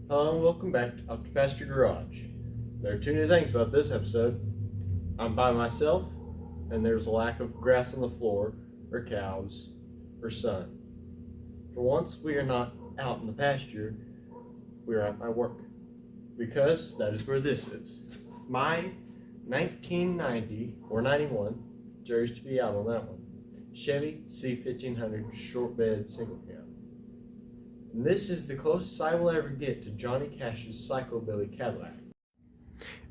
Hello and welcome back to Up to Pasture Garage. There are two new things about this episode. I'm by myself, and there's a lack of grass on the floor, or cows, or sun. For once, we are not out in the pasture, we are at my work. Because that is where this is. My 1990 or 91, jury's to be out on that one, Chevy C1500 short bed single cab. And this is the closest I will ever get to Johnny Cash's Psychobilly Cadillac.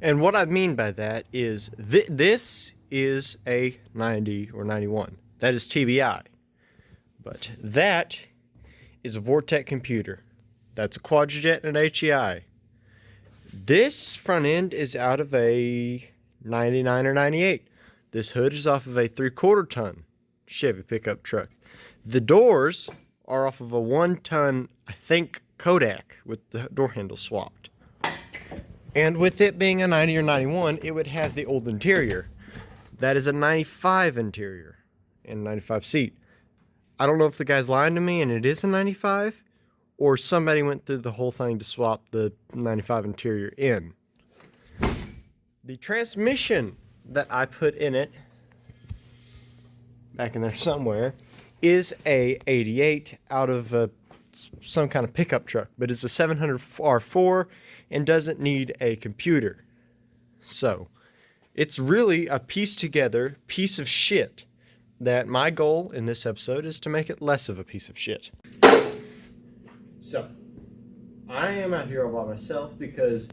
And what I mean by that is this is a 90 or 91. That is TBI. But that is a Vortec computer. That's a Quadrajet and an HEI. This front end is out of a 99 or 98. This hood is off of a 3/4 ton Chevy pickup truck. The doors are off of a 1-ton, I think, Kodak with the door handle swapped. And with it being a 90 or 91, it would have the old interior. That is a 95 interior and 95 seat. I don't know if the guy's lying to me and it is a 95, or somebody went through the whole thing to swap the 95 interior in. The transmission that I put in it, back in there somewhere, is a 88 out of some kind of pickup truck, but it's a 700 R4 and doesn't need a computer. So it's really a pieced together piece of shit that my goal in this episode is to make it less of a piece of shit. So I am out here all by myself because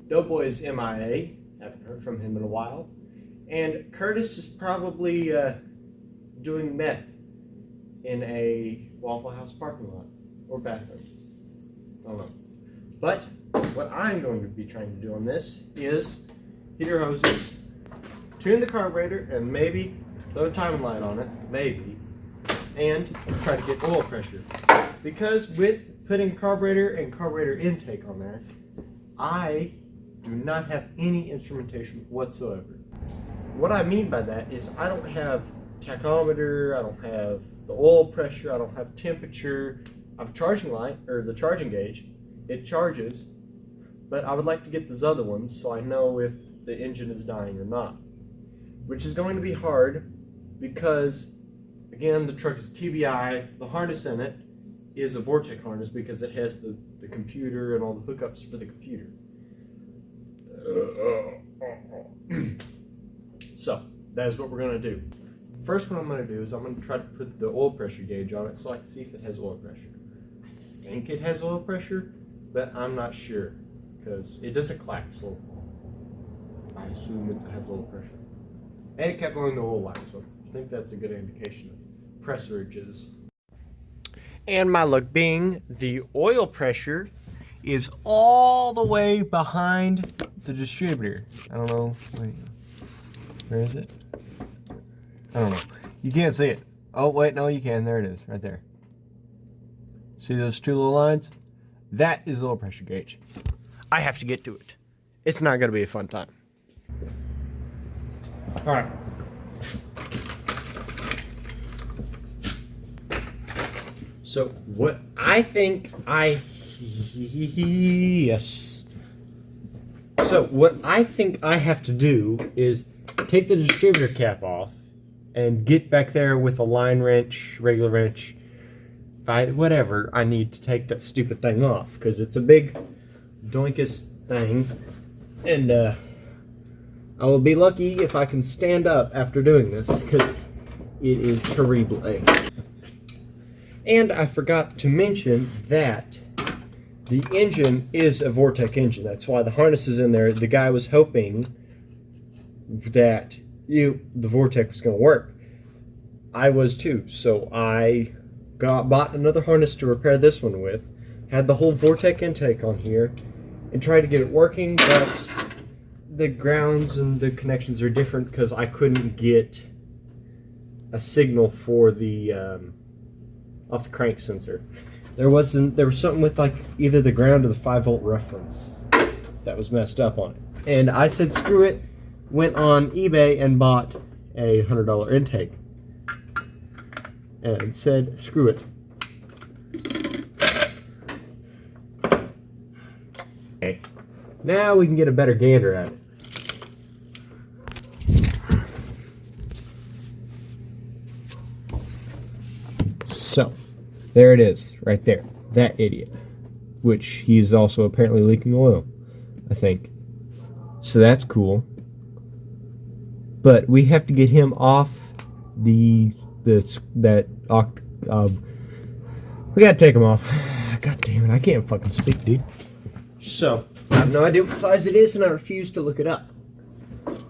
Doughboy is MIA. Haven't heard from him in a while. And Curtis is probably doing meth in a Waffle House parking lot or bathroom. I don't know. But what I'm going to be trying to do on this is heater hoses, tune the carburetor, and maybe throw a timing light on it, maybe, and try to get oil pressure. Because with putting carburetor and carburetor intake on there, I do not have any instrumentation whatsoever. What I mean by that is I don't have tachometer, I don't have the oil pressure, I don't have temperature. I have a charging light, or the charging gauge. It charges, but I would like to get those other ones so I know if the engine is dying or not. Which is going to be hard because, again, the truck is TBI. The harness in it is a Vortec harness because it has the computer and all the hookups for the computer. So, that is what we're going to do. First, what I'm going to do is I'm going to try to put the oil pressure gauge on it so I can see if it has oil pressure. I think it has oil pressure, but I'm not sure because it doesn't clack, so I assume it has oil pressure. And it kept blowing the oil line, so I think that's a good indication of pressurages. And my luck being, the oil pressure is all the way behind the distributor. I don't know. Wait, where is it? I don't know. You can't see it. Oh, wait, no, you can. There it is, right there. See those two little lines? That is the oil pressure gauge. I have to get to it. It's not going to be a fun time. All right. So, what I think yes. So, what I think I have to do is take the distributor cap off and get back there with a line wrench, regular wrench, whatever I need to take that stupid thing off, because it's a big doinkus thing, and I will be lucky if I can stand up after doing this, because it is terrible. And I forgot to mention that the engine is a Vortec engine. That's why the harness is in there. The guy was hoping that the Vortec was going to work. I was too, so I bought another harness to repair this one with, had the whole Vortec intake on here, and tried to get it working, but the grounds and the connections are different because I couldn't get a signal for the off the crank sensor. There was something with like either the ground or the 5-volt reference that was messed up on it, and I said screw it. Went on eBay and bought a $100 intake and said screw it. Okay, now we can get a better gander at it. So, there it is, right there. That idiot. Which he's also apparently leaking oil, I think. So that's cool. But we have to get him off we gotta take him off. God damn it, I can't fucking speak, dude. So, I have no idea what size it is and I refuse to look it up.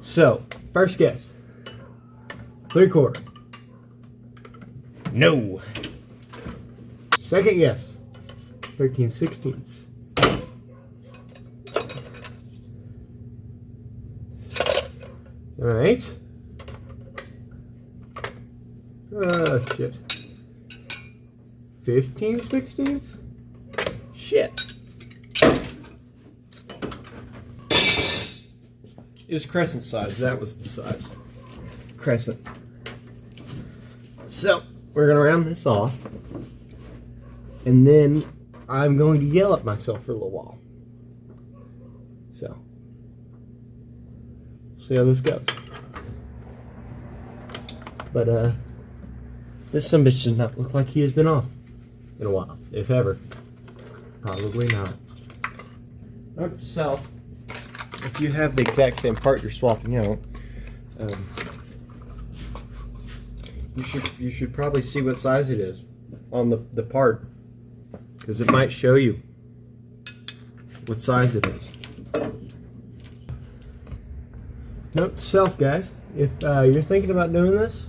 So, first guess. 3/4. No. Second guess. 13/16. Alright. Oh shit. 15/16. Shit. It was crescent size. That was the size. Crescent. So, we're going to round this off. And then I'm going to yell at myself for a little while. So, see how this goes. But, this sumbitch does not look like he has been off in a while, if ever. Probably not. Note to self, if you have the exact same part you're swapping out, you should probably see what size it is on the part, because it might show you what size it is. Note to self, guys, if you're thinking about doing this,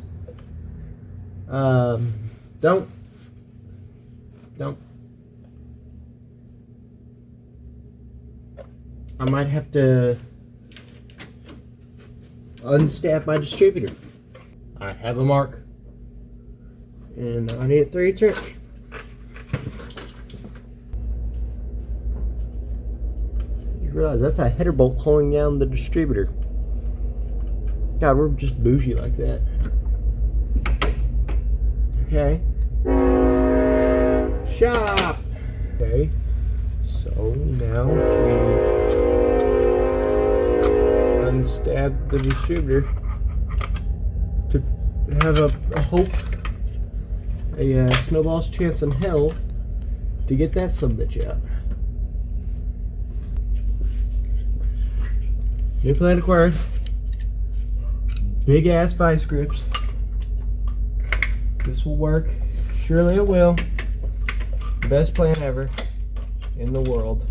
don't. I might have to unstab my distributor. I have a mark, and I need a 3/8 inch. You realize that's a header bolt holding down the distributor. God, we're just bougie like that. Okay. Shop! Okay. So now we unstab the distributor to have a hope, a snowball's chance in hell to get that sumbitch out. New plan acquired. Big ass vice grips. This will work. Surely it will. Best plan ever in the world.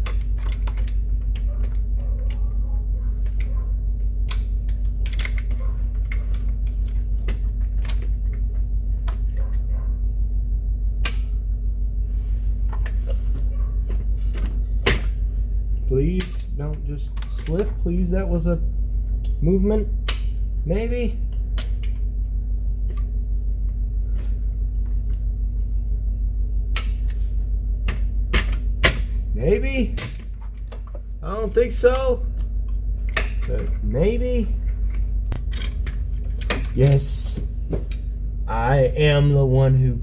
Please don't just slip. Please, that was a movement. Maybe. Maybe. I don't think so. But maybe. Yes. I am the one who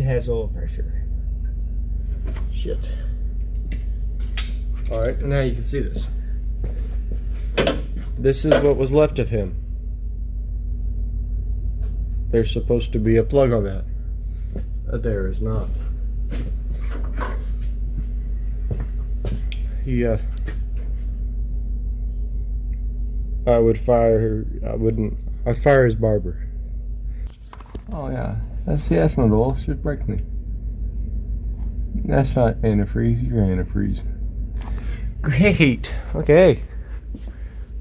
has oil pressure. Shit. Alright, now you can see this. This is what was left of him. There's supposed to be a plug on that. There is not. I'd fire his barber. Oh yeah, that's not oil, it's just brake clean. That's not antifreeze, you're antifreeze. Great, okay.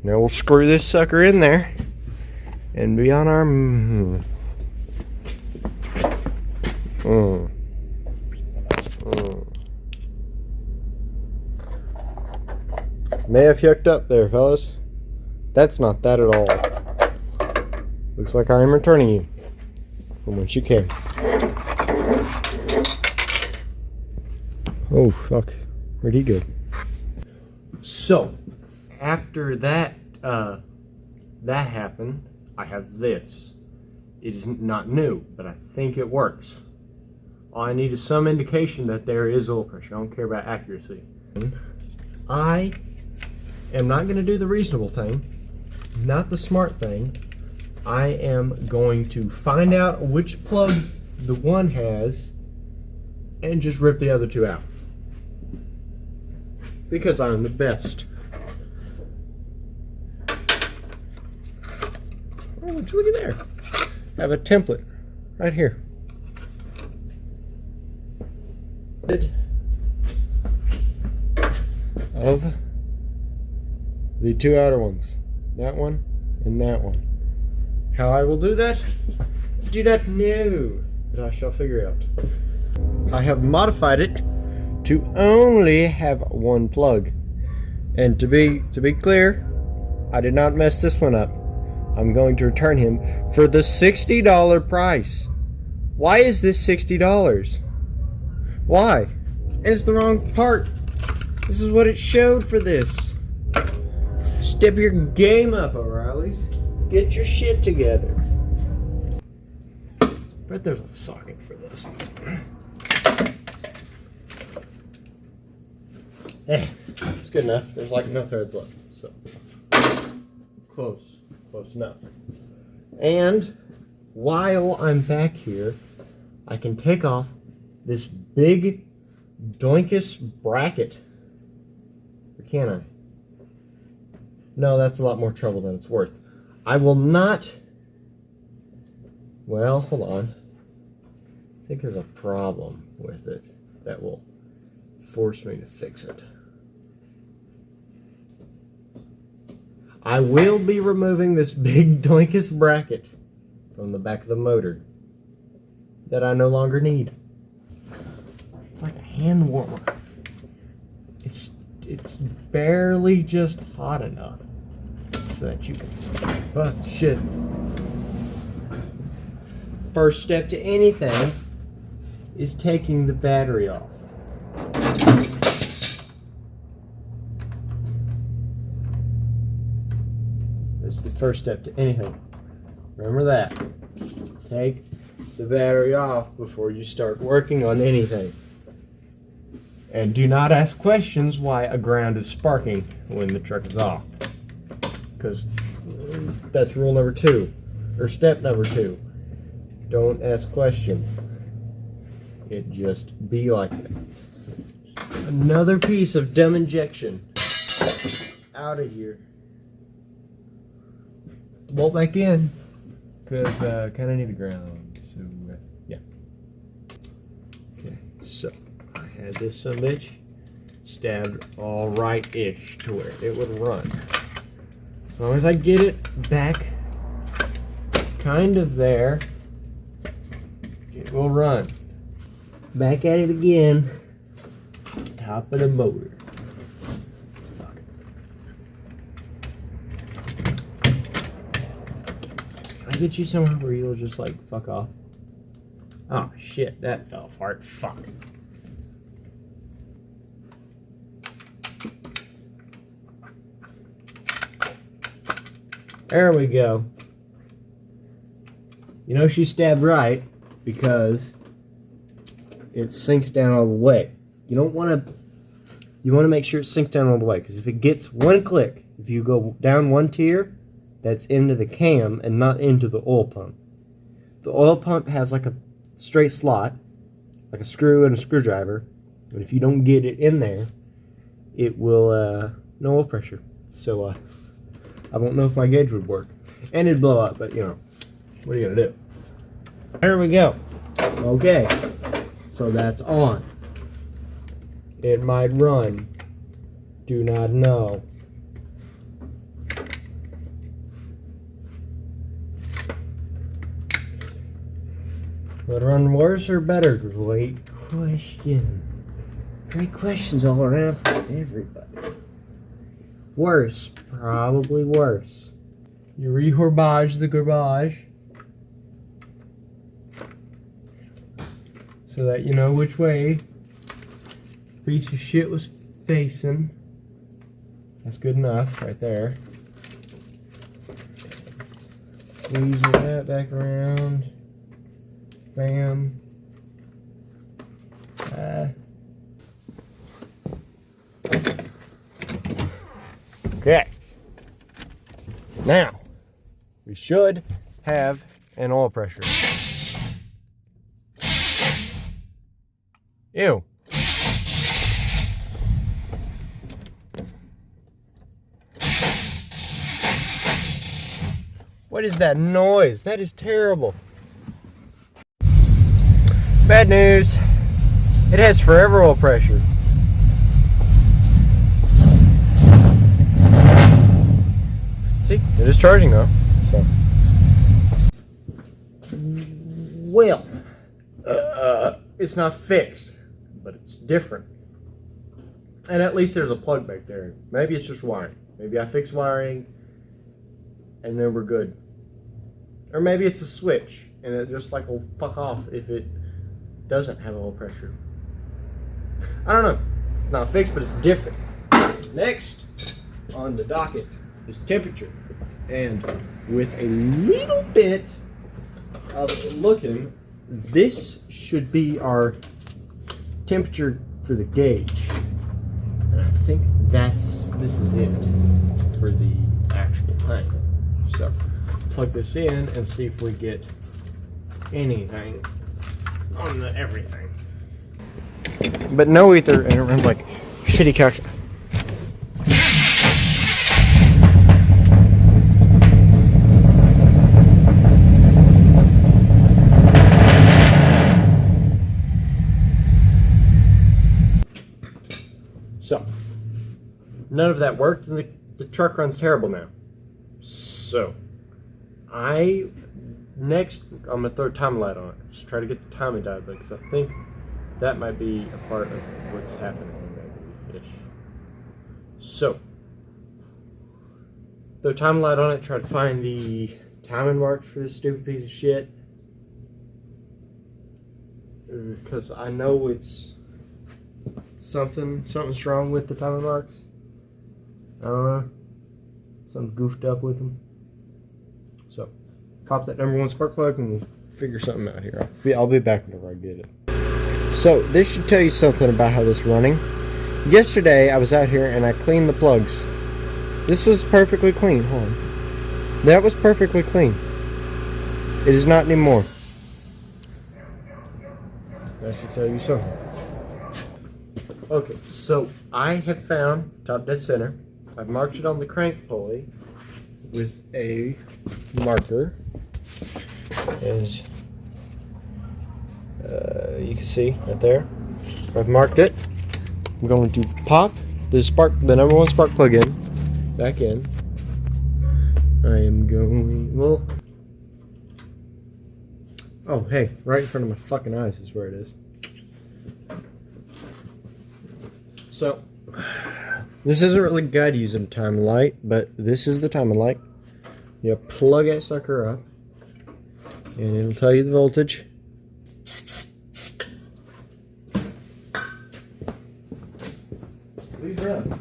Now we'll screw this sucker in there and be on our May have yucked up there, fellas. That's not that at all. Looks like I am returning you from whence you came. Oh, fuck. Where'd he go? So, after that happened, I have this. It is not new, but I think it works. All I need is some indication that there is oil pressure. I don't care about accuracy. I am not going to do the reasonable thing, not the smart thing. I am going to find out which plug the one has and just rip the other two out. Because I'm the best. Oh, would you look at there? I have a template right here. Of the two outer ones. That one and that one. How I will do that? Do not know, but I shall figure out. I have modified it to only have one plug. And to be clear, I did not mess this one up. I'm going to return him for the $60 price. Why is this $60? Why? It's the wrong part. This is what it showed for this. Step your game up, O'Reilly's. Get your shit together. Bet there's a socket for this. It's good enough. There's like no threads left. So close enough. And while I'm back here, I can take off this big doinkus bracket. Or can I? No, that's a lot more trouble than it's worth. I will not... Well, hold on. I think there's a problem with it that will force me to fix it. I will be removing this big doinkus bracket from the back of the motor that I no longer need. It's like a hand warmer. It's barely just hot enough so that you can... Oh, shit. First step to anything is taking the battery off. That's the first step to anything. Remember that. Take the battery off before you start working on anything. And do not ask questions why a ground is sparking when the truck is off. Because that's rule number 2, or step number 2. Don't ask questions. It just be like that. Another piece of dumb injection out of here. Bolt back in, because kind of need the ground. So yeah. Okay, so I had this son of a bitch stabbed all right-ish to where it would run. As long as I get it back kind of there, it will run. Back at it again. Top of the motor. Fuck. Can I get you somewhere where you'll just like fuck off? Oh shit, that fell apart. Fuck. There we go. You know she stabbed right because it sinks down all the way. You don't want to. You want to make sure it sinks down all the way, because if it gets one click, if you go down one tier, that's into the cam and not into the oil pump. The oil pump has like a straight slot, like a screw and a screwdriver, but if you don't get it in there, it will no oil pressure. So I won't know if my gauge would work, and it'd blow up. But you know, what are you gonna do? There we go. Okay, so that's on. It might run. Do not know. Would it run worse or better? Great question. Great questions all around for everybody. Worse. Probably worse. You rehorbage the garbage so that you know which way piece of shit was facing. That's good enough right there. Squeeze that back around. Bam. Okay. Now, we should have an oil pressure. Ew. What is that noise? That is terrible. Bad news. It has forever oil pressure. See, it is charging though. So. Well, it's not fixed, but it's different. And at least there's a plug back there. Maybe it's just wiring. Maybe I fix wiring and then we're good. Or maybe it's a switch and it just like will fuck off if it doesn't have oil pressure. I don't know. It's not fixed, but it's different. Next on the docket is temperature. And with a little bit of looking, this should be our temperature for the gauge. And I think this is it for the actual thing. So plug this in and see if we get anything on the everything. But no ether, and it runs like shitty calc. So, none of that worked, and the truck runs terrible now. So, I'm gonna throw a time light on it. Just try to get the timing dialed in, because I think that might be a part of what's happening, maybe-ish. So, throw a time light on it, try to find the timing marks for this stupid piece of shit. Because I know it's something's wrong with the timing marks. I don't know. Something goofed up with them. So, pop that #1 spark plug and we'll figure something out here. I'll be back whenever I get it. So, this should tell you something about how this is running. Yesterday, I was out here and I cleaned the plugs. This was perfectly clean. Hold on. That was perfectly clean. It is not anymore. That should tell you something. Okay, so I have found top dead center. I've marked it on the crank pulley with a marker, as you can see right there. I've marked it. I'm going to pop the #1 spark plug in, back in. I am going, well, oh hey, right in front of my fucking eyes is where it is. So, this isn't really a guide using a timing light, but this is the timing light. You plug that sucker up, and it'll tell you the voltage. Please run.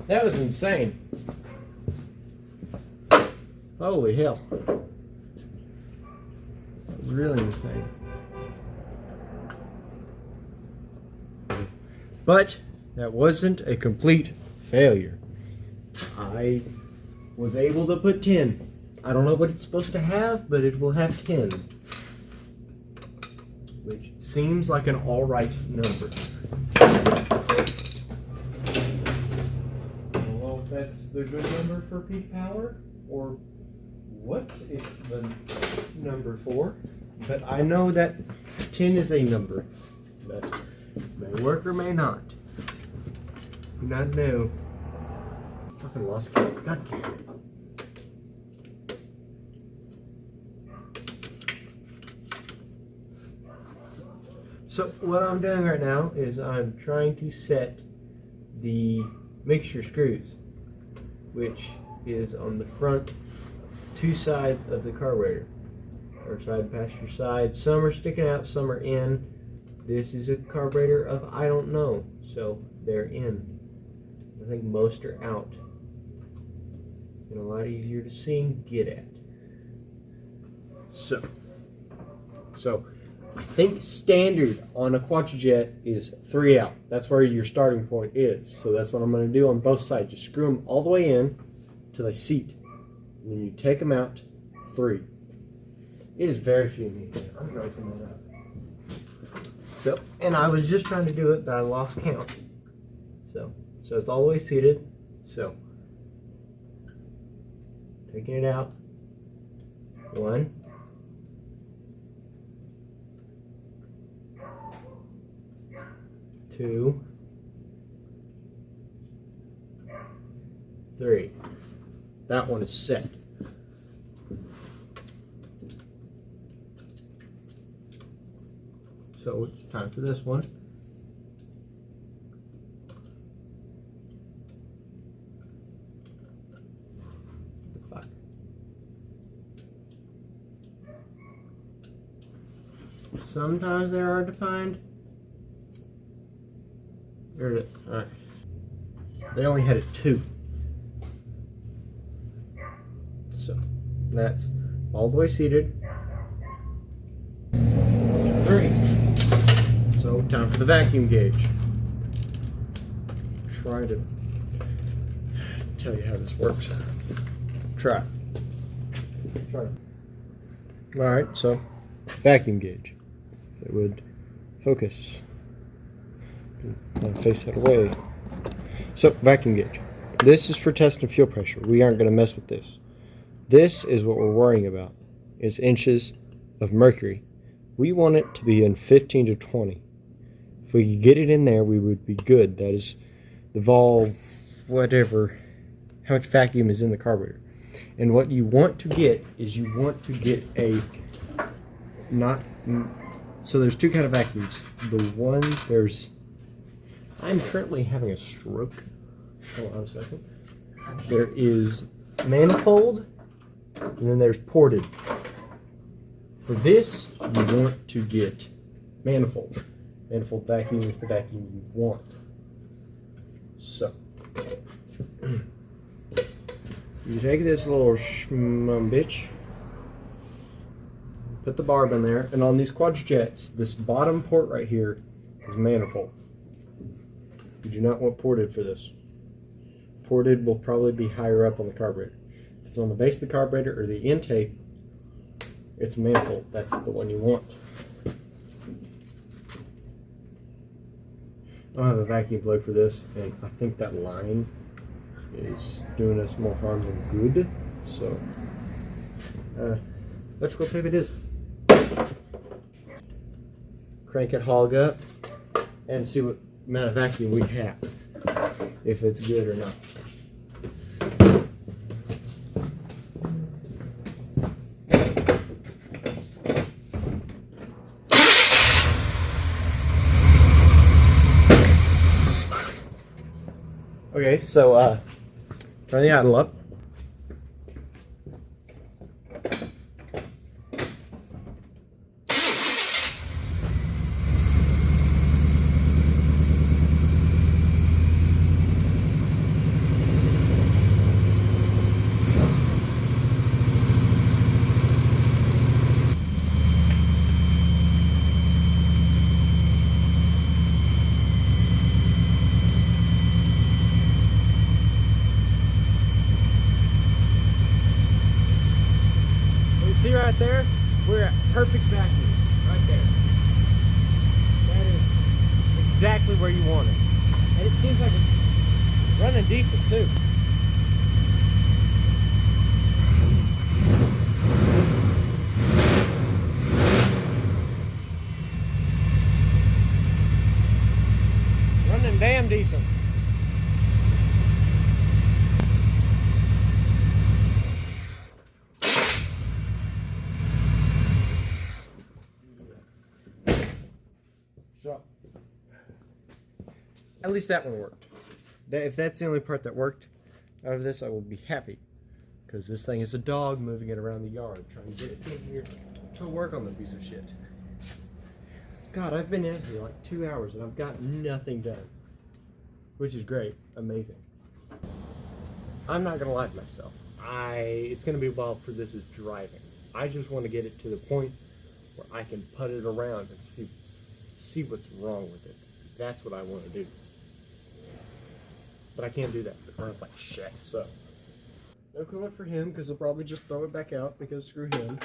That was insane. Holy hell. That was really insane. But that wasn't a complete failure. I was able to put 10. I don't know what it's supposed to have, but it will have 10. which seems like an alright number. I don't know if that's the good number for peak power or what it's the number for, but I know that 10 is a number that may work or may not. Do not know. Fucking lost count. God damn it. So what I'm doing right now is I'm trying to set the mixture screws, which is on the front two sides of the carburetor, or side passenger side. Some are sticking out, some are in. This is a carburetor of I don't know, so they're in. I think most are out. And a lot easier to see and get at. So I think standard on a quadrijet is 3 out. That's where your starting point is. So that's what I'm going to do on both sides. Just screw them all the way in till they seat. And then you take them out 3. It is very few meters. I'm going to turn that up. So, and I was just trying to do it, but I lost count. So it's all the way seated. So, taking it out. 1. 2, 3. That one is set. So it's time for this one. The 5. Sometimes they're hard to find. There it is. Alright. They only had a 2. So that's all the way seated. 3. So time for the vacuum gauge. Try to tell you how this works. Try. Alright, so vacuum gauge. It would focus. Face that away. So, vacuum gauge. This is for testing fuel pressure. We aren't going to mess with this. This is what we're worrying about. Is inches of mercury. We want it to be in 15 to 20. If we could get it in there, we would be good. That is the valve, whatever, how much vacuum is in the carburetor. And what you want to get is you want to get a so there's 2 kind of vacuums. The one, I'm currently having a stroke. Hold on a second. There is manifold, and then there's ported. For this, you want to get manifold. Manifold vacuum is the vacuum you want. So, you take this little bitch, put the barb in there, and on these quadrijets, this bottom port right here is manifold. You do not want ported for this. Ported will probably be higher up on the carburetor. If it's on the base of the carburetor or the intake, it's manifold. That's the one you want. I have a vacuum plug for this, and I think that line is doing us more harm than good. So, electrical tape it is. Crank it hog up and see what amount of vacuum we have, if it's good or not. Okay, so turn the idle up. See right there, we're at perfect vacuum, right there. exactly where you want it. And it seems like it's running decent too. Running damn decent. So, at least that one worked. If that's the only part that worked out of this, I will be happy. Because this thing is a dog moving it around the yard, trying to get it in here to work on the piece of shit. God, I've been in here like 2 hours and I've got nothing done. Which is great. Amazing. I'm not gonna lie to myself. It's gonna be a while for this is driving. I just want to get it to the point where I can put it around and see what's wrong with it. That's what I want to do. But I can't do that. It runs like shit, so. No coolant for him, because he'll probably just throw it back out, because screw him.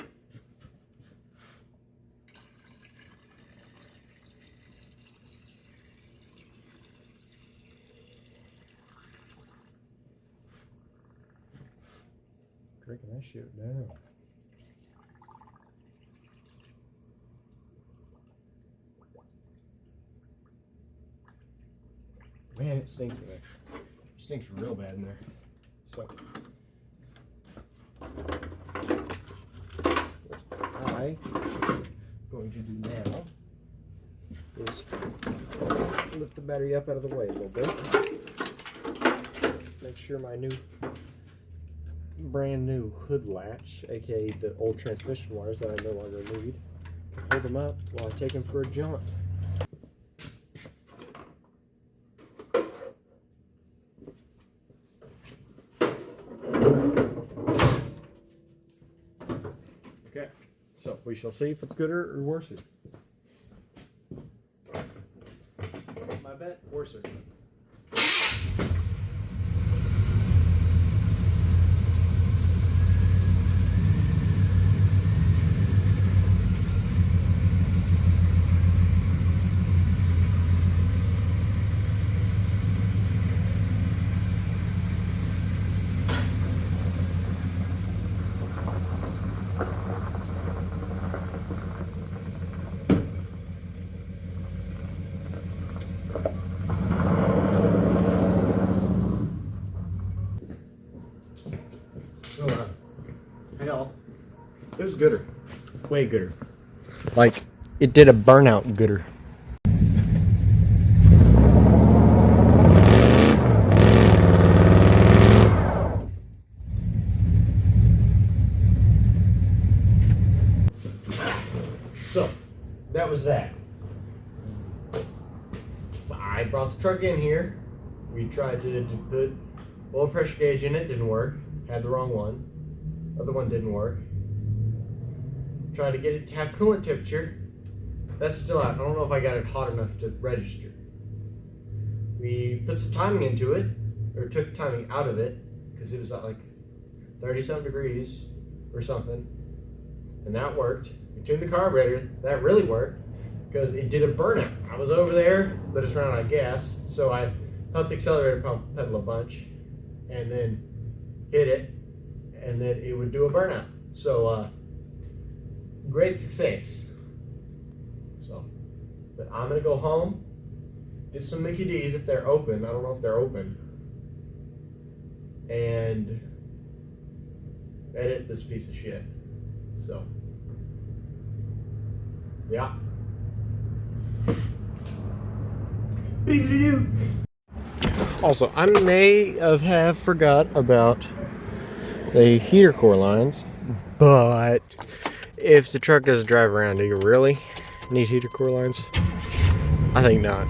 Drinking that shit down. Man, it stinks in there. It stinks real bad in there. So, what I'm going to do now is lift the battery up out of the way a little bit. Make sure my brand new hood latch, aka the old transmission wires that I no longer need, can hold them up while I take them for a jaunt. Okay, so we shall see if it's gooder or worser. My bet, worser. Hell, it was gooder. Way gooder. Like, it did a burnout gooder. So, that was that. I brought the truck in here. We tried to put oil pressure gauge in it, didn't work. Had the wrong one. Other one didn't work. Tried to get it to have coolant temperature. That's still out. I don't know if I got it hot enough to register. We put some timing into it, or took timing out of it, because it was at like 30-something degrees or something. And that worked. We tuned the carburetor. That really worked, because it did a burnout. I was over there, but it's running out of gas, so I pumped the accelerator pedal a bunch, and then hit it, and then it would do a burnout. So, great success. So, but I'm gonna go home, get some Mickey D's if they're open. I don't know if they're open. And edit this piece of shit. So, yeah. Also, I may have forgot about the heater core lines, but if the truck doesn't drive around, do you really need heater core lines? I think not.